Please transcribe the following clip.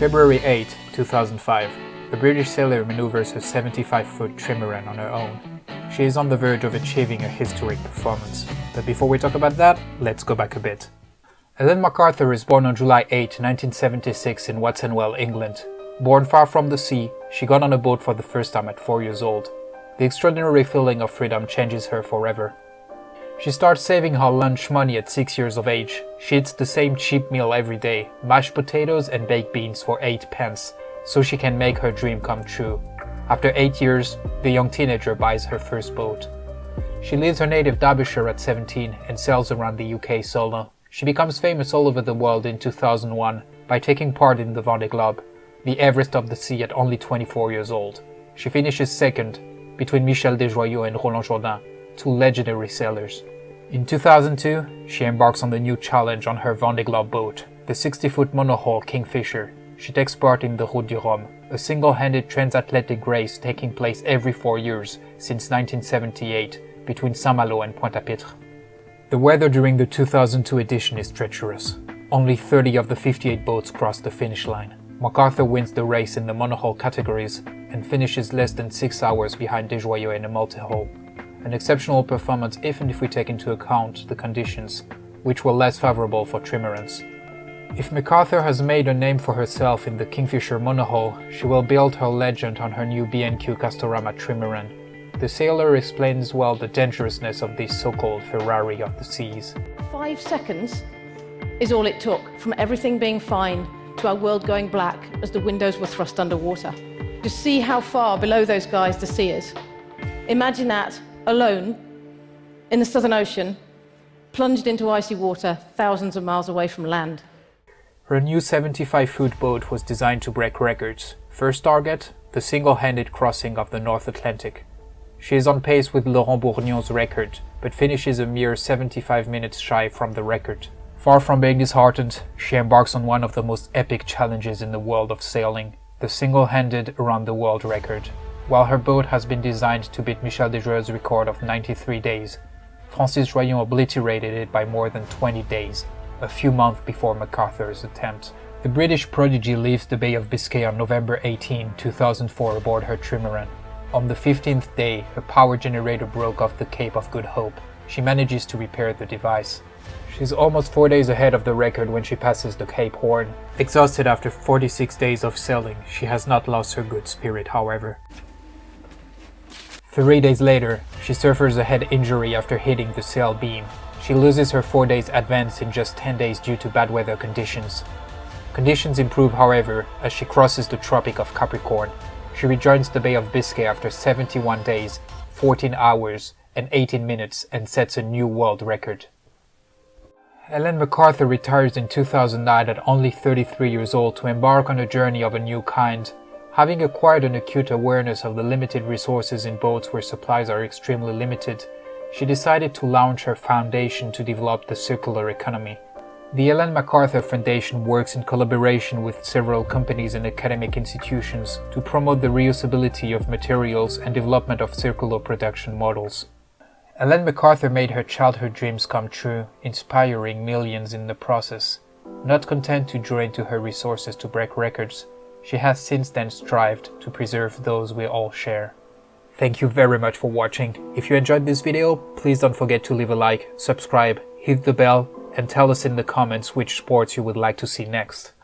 February 8, 2005. A British sailor maneuvers her 75-foot Trimaran on her own. She is on the verge of achieving a historic performance. But before we talk about that, let's go back a bit. Ellen MacArthur is born on July 8, 1976 in Watsonwell, England. Born far from the sea, she got on a boat for the first time at 4 years old. The extraordinary feeling of freedom changes her forever. She starts saving her lunch money at 6 years of age. She eats the same cheap meal every day, mashed potatoes and baked beans for 8 pence, so she can make her dream come true. After 8 years, the young teenager buys her first boat. She leaves her native Derbyshire at 17 and sails around the UK solo. She becomes famous all over the world in 2001 by taking part in the Vendée Globe, the Everest of the sea at only 24 years old. She finishes second, between Michel Desjoyaux and Roland Jourdain, two legendary sailors. In 2002, she embarks on the new challenge on her Vendée Globe boat, the 60-foot Monohaul Kingfisher. She takes part in the Route du Rhum, a single-handed transatlantic race taking place every 4 years since 1978 between Saint-Malo and Pointe-à-Pitre. The weather during the 2002 edition is treacherous. Only 30 of the 58 boats cross the finish line. MacArthur wins the race in the monohull categories and finishes less than 6 hours behind Desjoyaux in a multi-hull. An exceptional performance even if we take into account the conditions, which were less favorable for trimarans. If MacArthur has made a name for herself in the Kingfisher monohull, she will build her legend on her new B&Q Castorama trimaran. The sailor explains well the dangerousness of this so-called Ferrari of the seas. 5 seconds is all it took from everything being fine to our world going black as the windows were thrust underwater. To see how far below those guys the sea is. Imagine that, alone, in the Southern Ocean, plunged into icy water thousands of miles away from land. Her new 75-foot boat was designed to break records. First target, the single-handed crossing of the North Atlantic. She is on pace with Laurent Bourgnon's record, but finishes a mere 75 minutes shy from the record. Far from being disheartened, she embarks on one of the most epic challenges in the world of sailing, the single-handed around-the-world record. While her boat has been designed to beat Michel Desjoyaux's record of 93 days, Francis Royon obliterated it by more than 20 days, a few months before MacArthur's attempt. The British prodigy leaves the Bay of Biscay on November 18, 2004 aboard her trimaran. On the 15th day, a power generator broke off the Cape of Good Hope. She manages to repair the device. She's almost 4 days ahead of the record when she passes the Cape Horn. Exhausted after 46 days of sailing, she has not lost her good spirit, however. 3 days later, she suffers a head injury after hitting the sail beam. She loses her 4 days advance in just 10 days due to bad weather conditions. Conditions improve, however, as she crosses the Tropic of Capricorn. She rejoins the Bay of Biscay after 71 days, 14 hours, and 18 minutes and sets a new world record. Ellen MacArthur retires in 2009 at only 33 years old to embark on a journey of a new kind. Having acquired an acute awareness of the limited resources in boats where supplies are extremely limited, she decided to launch her foundation to develop the circular economy. The Ellen MacArthur Fondation works in collaboration with several companies and academic institutions to promote the reusability of materials and development of circular production models. Ellen MacArthur made her childhood dreams come true, inspiring millions in the process. Not content to draw into her resources to break records, she has since then strived to preserve those we all share. Thank you very much for watching. If you enjoyed this video, please don't forget to leave a like, subscribe, hit the bell, and tell us in the comments which sports you would like to see next.